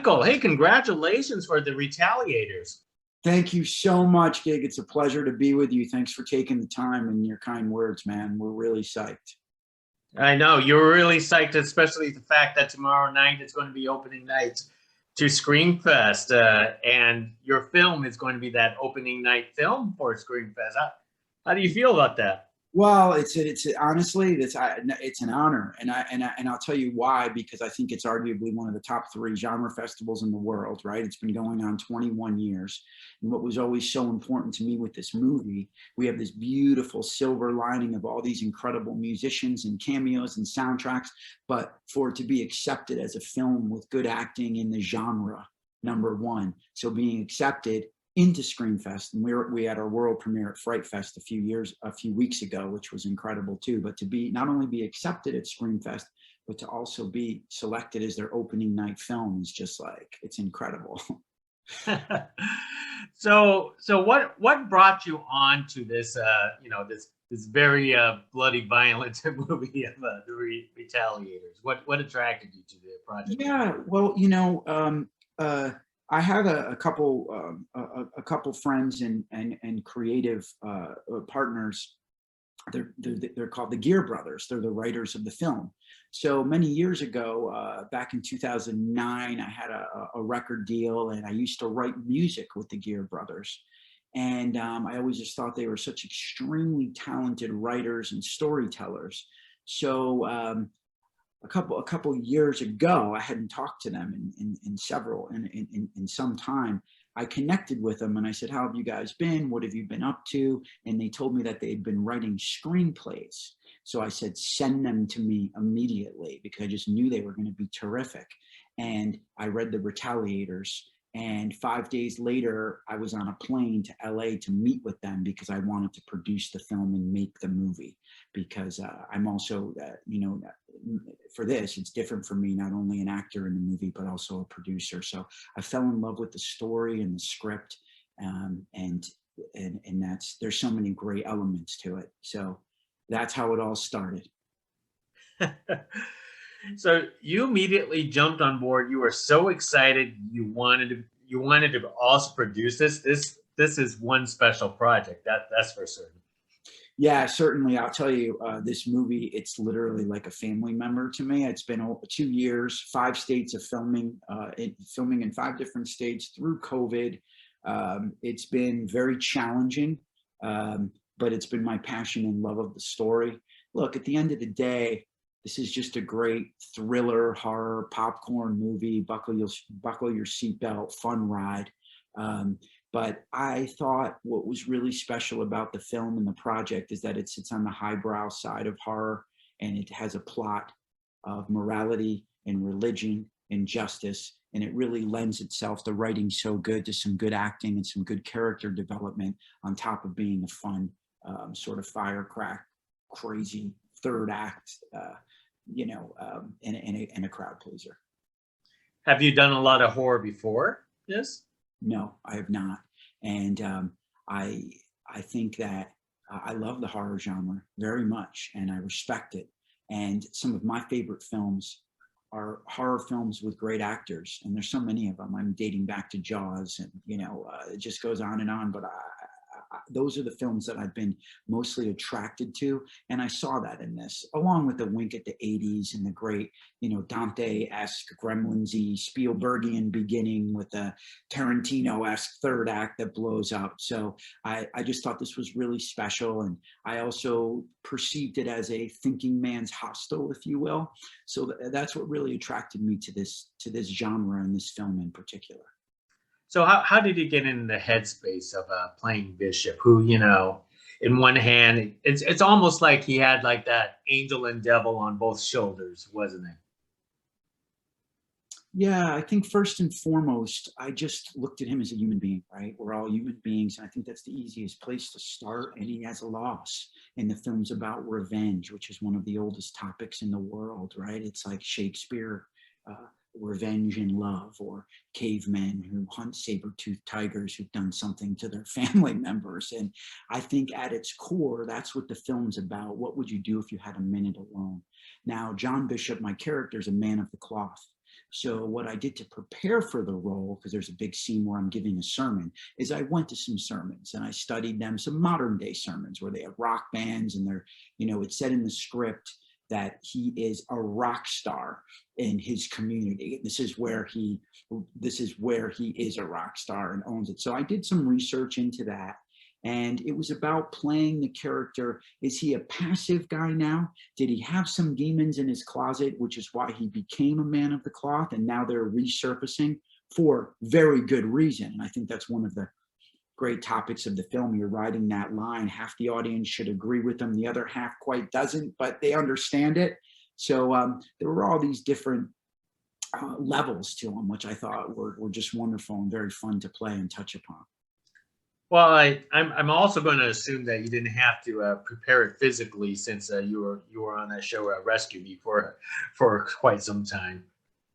Michael, hey, congratulations for the Retaliators. Thank you so much, Gig. It's a pleasure to be with you. Thanks for taking the time and your kind words, man. We're really psyched. I know you're really psyched, especially the fact that tomorrow night is going to be opening night to Screamfest, and your film is going to be that opening night film for Screamfest. How do you feel about that? Well, it's honestly, it's an honor, and I'll tell you why, because I think it's arguably one of the top 3 genre festivals in the world, right? It's been going on 21 years, and what was always so important to me with this movie, we have this beautiful silver lining of all these incredible musicians and cameos and soundtracks, but for it to be accepted as a film with good acting in the genre, number one, so being accepted into Screamfest, and we had our world premiere at Fright Fest a few weeks ago, which was incredible too. But to be not only be accepted at Screamfest, but to also be selected as their opening night film is just like, it's incredible. So what brought you on to this this very bloody violent movie of the Retaliators? What attracted you to the project? Yeah, well, I have a couple friends and creative partners. They're called the Gear Brothers. They're the writers of the film. So many years ago, back in 2009, I had a record deal, and I used to write music with the Gear Brothers. And I always just thought they were such extremely talented writers and storytellers. So a couple years ago, I hadn't talked to them in some time. I connected with them and I said, how have you guys been? What have you been up to? And they told me that they had been writing screenplays. So I said, send them to me immediately, because I just knew they were going to be terrific. And I read The Retaliators. And 5 days later, I was on a plane to LA to meet with them, because I wanted to produce the film and make the movie. Because I'm also, for this, it's different for me, not only an actor in the movie, but also a producer. So I fell in love with the story and the script, and there's so many great elements to it. So that's how it all started. So you immediately jumped on board. You were so excited. You wanted to also produce this. This is one special project. That's for certain. Yeah, certainly. I'll tell you, this movie, it's literally like a family member to me. It's been 2 years, 5 states of filming, filming in 5 different states through COVID. It's been very challenging, but it's been my passion and love of the story. Look, at the end of the day, this is just a great thriller, horror, popcorn movie, buckle your seatbelt, fun ride. But I thought what was really special about the film and the project is that it sits on the highbrow side of horror, and it has a plot of morality and religion and justice. And it really lends itself, the writing so good, to some good acting and some good character development, on top of being a fun sort of firecrack, crazy third act, and a crowd pleaser. Have you done a lot of horror before this? No, I have not. And I think that I love the horror genre very much, and I respect it. And some of my favorite films are horror films with great actors, and there's so many of them. I'm dating back to Jaws, and it just goes on and on. But those are the films that I've been mostly attracted to, and I saw that in this, along with the wink at the 80s and the great, Dante-esque, Gremlins-y, Spielbergian beginning with a Tarantino-esque third act that blows up. So I just thought this was really special, and I also perceived it as a thinking man's Hostel, if you will. So that's what really attracted me to this genre and this film in particular. So how did you get in the headspace of playing Bishop, who, in one hand, it's almost like he had like that angel and devil on both shoulders, wasn't it? Yeah, I think first and foremost, I just looked at him as a human being, right? We're all human beings, and I think that's the easiest place to start. And he has a loss, and the film's about revenge, which is one of the oldest topics in the world, right? It's like Shakespeare, revenge and love, or cavemen who hunt saber-toothed tigers who've done something to their family members. And I think at its core, that's what the film's about. What would you do if you had a minute alone? Now, John Bishop, my character, is a man of the cloth. So what I did to prepare for the role, because there's a big scene where I'm giving a sermon, is I went to some sermons and I studied them, some modern day sermons where they have rock bands and they're, you know, it said in the script that he is a rock star in his community. This is where he is a rock star and owns it. So I did some research into that. And it was about playing the character. Is he a passive guy now? Did he have some demons in his closet, which is why he became a man of the cloth, and now they're resurfacing for very good reason? And I think that's one of the great topics of the film. You're writing that line. Half the audience should agree with them. The other half quite doesn't, but they understand it. So there were all these different levels to them, which I thought were just wonderful and very fun to play and touch upon. Well, I'm also going to assume that you didn't have to prepare it physically, since you were on that show Rescue Me for quite some time.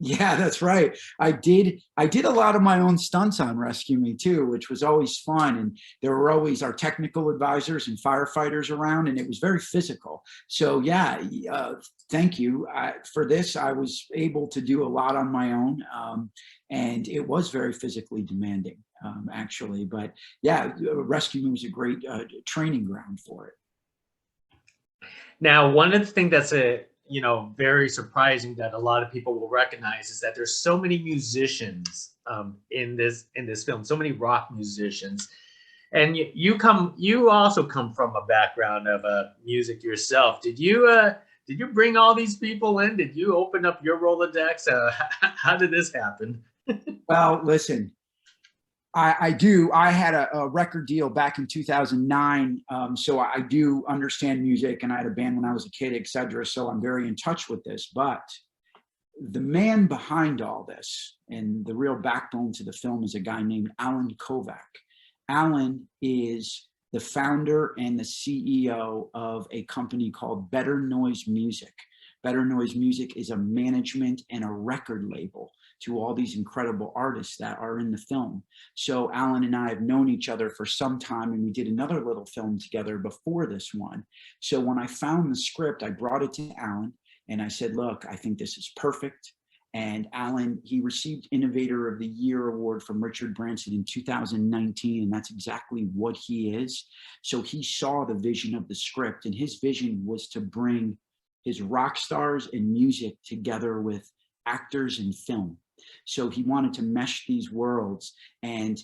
Yeah, that's right. I did a lot of my own stunts on Rescue Me too, which was always fun. And there were always our technical advisors and firefighters around, and it was very physical. So yeah, thank you for this. I was able to do a lot on my own, and it was very physically demanding, actually. But yeah, Rescue Me was a great training ground for it. Now, one of the things that's very surprising that a lot of people will recognize is that there's so many musicians in this film, so many rock musicians, and you also come from a background of music yourself. Did you bring all these people in? Did you open up your Rolodex? How did this happen? Well, listen, I do. I had a record deal back in 2009, so I do understand music, and I had a band when I was a kid, etc. So I'm very in touch with this. But the man behind all this and the real backbone to the film is a guy named Alan Kovac. Alan is the founder and the CEO of a company called Better Noise Music. Better Noise Music is a management and a record label to all these incredible artists that are in the film. So Alan and I have known each other for some time, and we did another little film together before this one. So when I found the script, I brought it to Alan and I said, look, I think this is perfect. And Alan, he received Innovator of the Year award from Richard Branson in 2019, and that's exactly what he is. So he saw the vision of the script, and his vision was to bring his rock stars and music together with actors and film. So he wanted to mesh these worlds and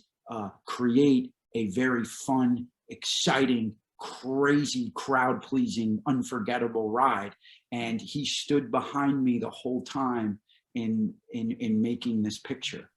create a very fun, exciting, crazy, crowd-pleasing, unforgettable ride. And he stood behind me the whole time in making this picture.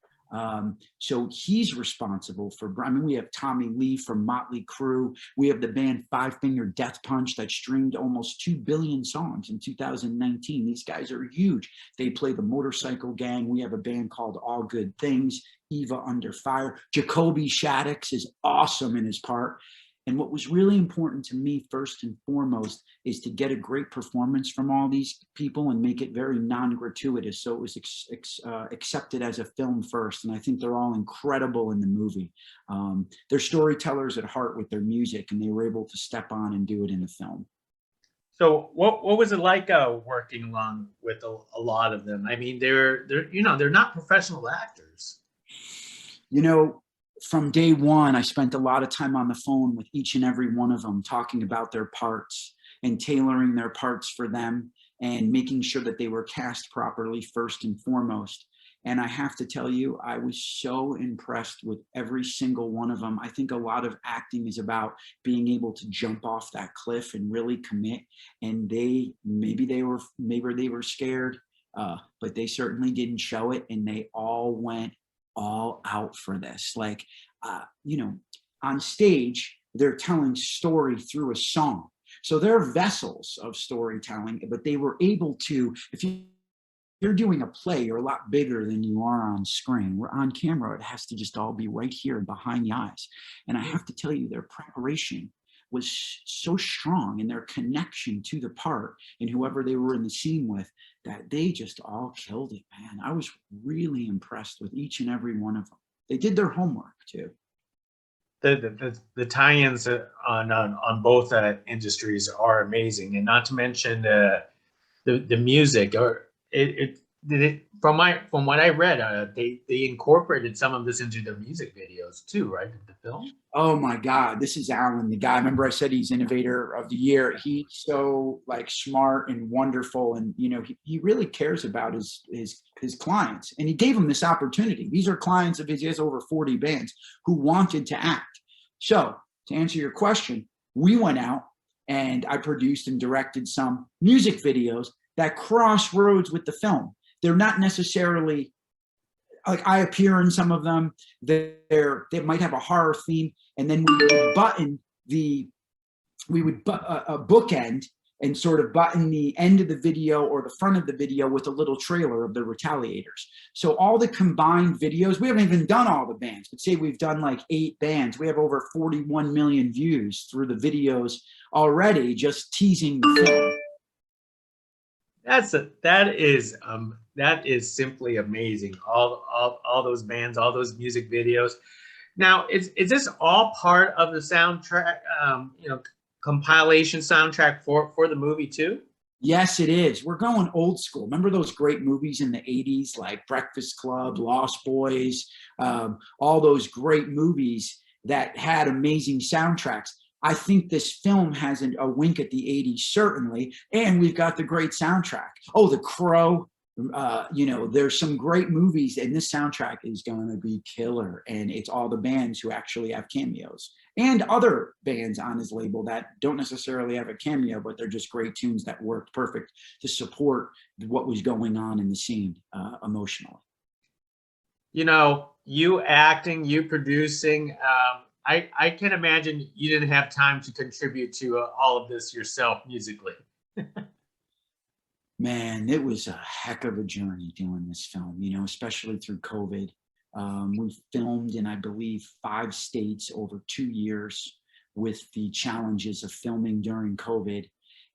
So he's responsible for, I mean, we have Tommy Lee from Motley Crue. We have the band Five Finger Death Punch that streamed almost 2 billion songs in 2019. These guys are huge. They play the Motorcycle Gang. We have a band called All Good Things, Eva Under Fire. Jacoby Shaddix is awesome in his part. And what was really important to me, first and foremost, is to get a great performance from all these people and make it very non-gratuitous. So it was accepted as a film first. And I think they're all incredible in the movie. They're storytellers at heart with their music, and they were able to step on and do it in the film. So what was it like working along with a lot of them? I mean, they're not professional actors. You know, from day one, I spent a lot of time on the phone with each and every one of them, talking about their parts and tailoring their parts for them and making sure that they were cast properly first and foremost. And I have to tell you, I was so impressed with every single one of them. I think a lot of acting is about being able to jump off that cliff and really commit. And maybe they were scared, but they certainly didn't show it. And they all went all out for this. Like, on stage, they're telling story through a song. So they're vessels of storytelling, but they were able to, if you're doing a play, you're a lot bigger than you are on screen. We're on camera. It has to just all be right here behind the eyes. And I have to tell you, their preparation was so strong, and their connection to the part and whoever they were in the scene with, that they just all killed it, man. I was really impressed with each and every one of them. They did their homework too. The tie-ins on both industries are amazing, and not to mention the music. Or did it from what I read, they incorporated some of this into their music videos too, right? In the film. Oh my God, this is Alan, the guy. Remember I said he's innovator of the year. He's so like smart and wonderful, and you know he really cares about his clients, and he gave them this opportunity. These are clients of his. He has over 40 bands who wanted to act. So to answer your question, we went out and I produced and directed some music videos that crossroads with the film. They're not necessarily like I appear in some of them. They might have a horror theme, and then we would button the bookend and sort of button the end of the video or the front of the video with a little trailer of the Retaliators. So all the combined videos, we haven't even done all the bands, but say we've done like 8 bands. We have over 41 million views through the videos already, just teasing the film. That is simply amazing. All those bands, all those music videos. Now, is this all part of the soundtrack? Compilation soundtrack for the movie too? Yes, it is. We're going old school. Remember those great movies in the 80s like Breakfast Club, Lost Boys, all those great movies that had amazing soundtracks. I think this film has a wink at the 80s, certainly. And we've got the great soundtrack. Oh, The Crow. There's some great movies, and this soundtrack is going to be killer. And it's all the bands who actually have cameos and other bands on his label that don't necessarily have a cameo, but they're just great tunes that worked perfect to support what was going on in the scene emotionally. You acting, you producing. I can imagine you didn't have time to contribute to all of this yourself musically. Man, it was a heck of a journey doing this film, especially through COVID. We filmed in, I believe, 5 states over 2 years with the challenges of filming during COVID.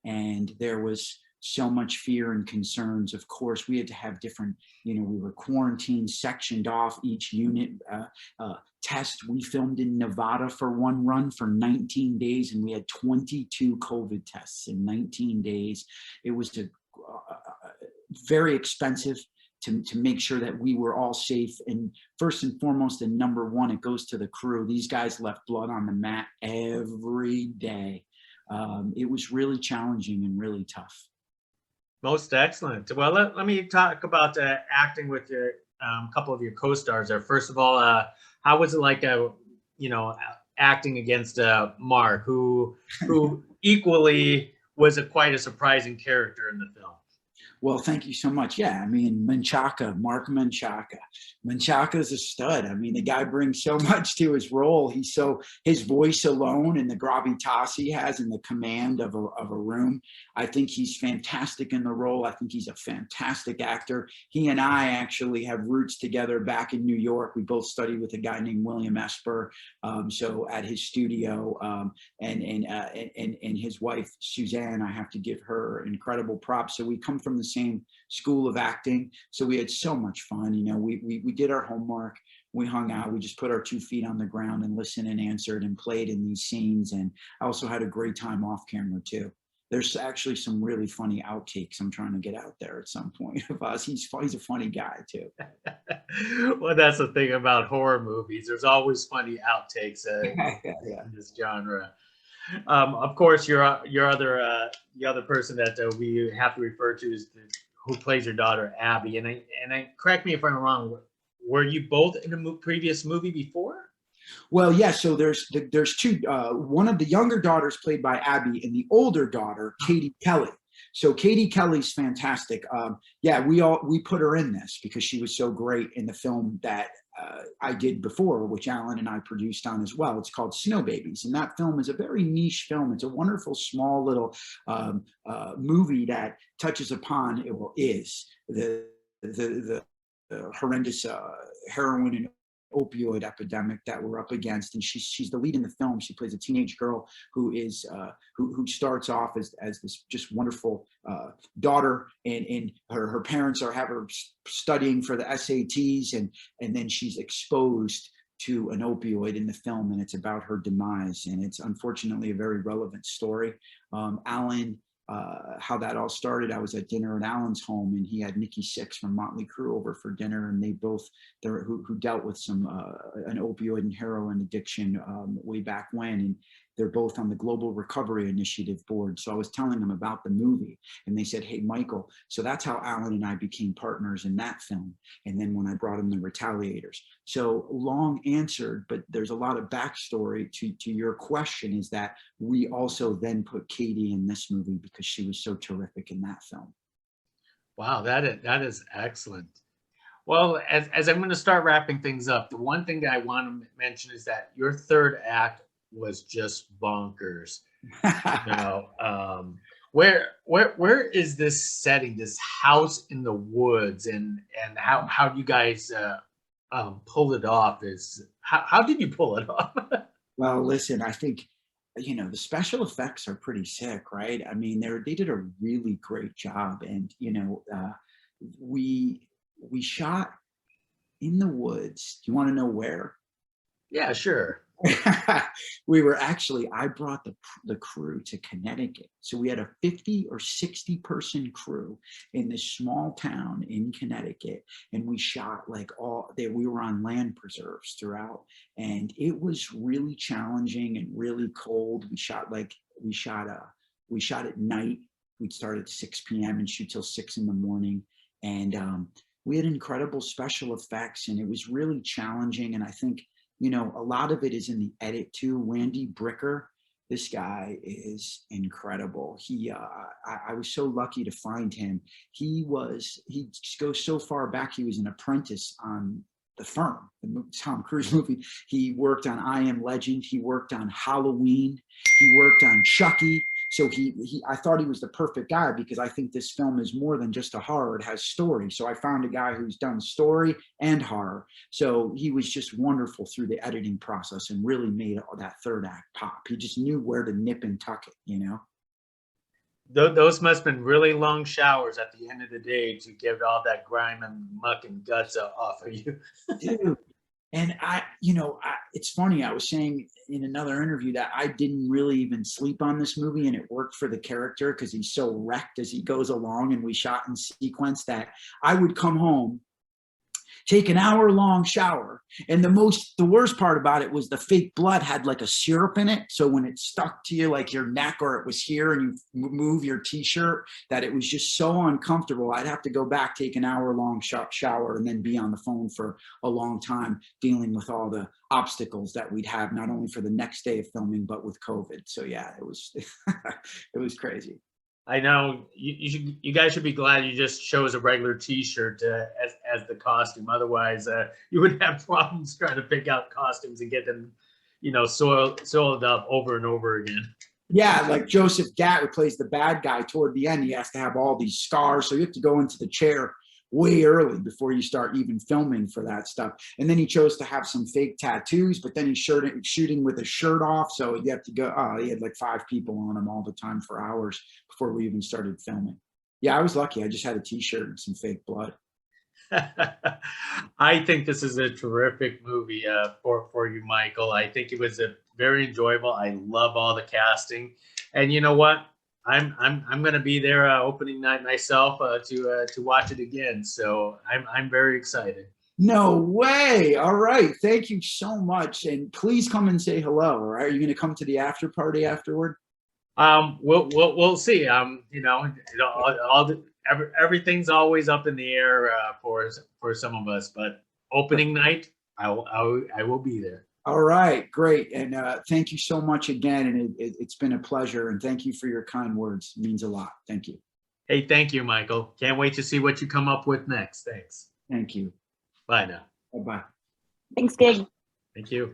And there was so much fear and concerns. Of course, we had to have different, we were quarantined, sectioned off each unit test. We filmed in Nevada for one run for 19 days, and we had 22 COVID tests in 19 days. It was very expensive to make sure that we were all safe. And first and foremost, and number one, it goes to the crew. These guys left blood on the mat every day. It was really challenging and really tough. Most excellent. Well, let me talk about acting with your couple of your co-stars there. First of all, how was it like, acting against Marc, who equally was quite a surprising character in the film? Well, thank you so much. Yeah, I mean, Menchaca, Marc Menchaca. Menchaca's a stud. I mean, the guy brings so much to his role. His voice alone and the gravitas he has and the command of a room. I think he's fantastic in the role. I think he's a fantastic actor. He and I actually have roots together back in New York. We both studied with a guy named William Esper. So at his studio, and his wife Suzanne, I have to give her incredible props. So we come from the same school of acting, so we had so much fun. We did our homework, we hung out, we just put our 2 feet on the ground and listened and answered and played in these scenes. And I also had a great time off camera too. There's actually some really funny outtakes I'm trying to get out there at some point of us. He's a funny guy too. Well, that's the thing about horror movies. There's always funny outtakes in this genre. Of course, your other the other person that we have to refer to is who plays your daughter Abby. And I correct me if I'm wrong. Were you both in a previous movie before? Well, yeah. So there's 2. One of the younger daughters played by Abby, and the older daughter, Katie Kelly. So Katie Kelly's fantastic. We put her in this because she was so great in the film that I did before, which Alan and I produced on as well. It's called Snow Babies, and that film is a very niche film. It's a wonderful, small little movie that touches upon the horrendous heroin and opioid epidemic that we're up against. And she's the lead in the film. She plays a teenage girl who is who starts off as this just wonderful daughter, and her parents have her studying for the SATs, and then she's exposed to an opioid in the film, and it's about her demise. And it's unfortunately a very relevant story. Alan how that all started. I was at dinner at Alan's home, and he had Nikki Sixx from Motley Crue over for dinner, and they both, who dealt with some an opioid and heroin addiction way back when, and they're both on the Global Recovery Initiative board. So I was telling them about the movie, and they said, "Hey, Michael," so that's how Alan and I became partners in that film. And then when I brought him the Retaliators. So long answered, but there's a lot of backstory to your question, is that we also then put Katie in this movie because she was so terrific in that film. Wow, that is excellent. Well, as I'm going to start wrapping things up, the one thing that I want to mention is that your third act was just bonkers. Where is this setting, this house in the woods, and how do you guys pull it off? How did you pull it off? Well, listen, I think, the special effects are pretty sick, right? I mean, they did a really great job, and we shot in the woods. Do you want to know where? Yeah, sure. We were actually, I brought the crew to Connecticut. So we had a 50 or 60 person crew in this small town in Connecticut. And we shot we were on land preserves throughout. And it was really challenging and really cold. We shot at night. We'd start at 6 p.m. and shoot till 6 in the morning. And we had incredible special effects, and it was really challenging. And I think, a lot of it is in the edit too. Randy Bricker, this guy is incredible. I was so lucky to find him. He goes so far back. He was an apprentice on The Firm, the Tom Cruise movie. He worked on I Am Legend. He worked on Halloween. He worked on Chucky. So I thought he was the perfect guy, because I think this film is more than just a horror. It has story. So I found a guy who's done story and horror. So he was just wonderful through the editing process and really made that third act pop. He just knew where to nip and tuck it, Those must have been really long showers at the end of the day to get all that grime and muck and guts off of you. Dude. And it's funny, I was saying in another interview that I didn't really even sleep on this movie, and it worked for the character because he's so wrecked as he goes along, and we shot in sequence that I would come home, take an hour-long shower, and the worst part about it was the fake blood had like a syrup in it, so when it stuck to you like your neck, or it was here and you move your t-shirt, that it was just so uncomfortable. I'd have to go back, take an hour-long shower, and then be on the phone for a long time dealing with all the obstacles that we'd have, not only for the next day of filming but with COVID. So yeah, it was it was crazy. I know you guys should be glad you just chose a regular T-shirt as the costume. Otherwise, you would have problems trying to pick out costumes and get them, soiled up over and over again. Yeah, like Joseph Gatt, who plays the bad guy toward the end, he has to have all these scars, so you have to go into the chair way early before you start even filming for that stuff. And then he chose to have some fake tattoos, but then he's shooting with his shirt off, so you have to go. He had like 5 people on him all the time for hours before we even started filming. Yeah, I was lucky. I just had a t-shirt and some fake blood. I think this is a terrific movie for you, Michael. I think it was very enjoyable. I love all the casting, and you know what? I'm going to be there opening night myself to watch it again. So I'm very excited. No way! All right, thank you so much, and please come and say hello. All right, are you going to come to the after party afterward? We'll see. Everything's always up in the air for some of us, but opening night, I will be there. All right, great. And thank you so much again. And it's been a pleasure. And thank you for your kind words. It means a lot. Thank you. Hey, thank you, Michael. Can't wait to see what you come up with next. Thanks. Thank you. Bye now. Bye-bye. Thanks, Gig. Thank you.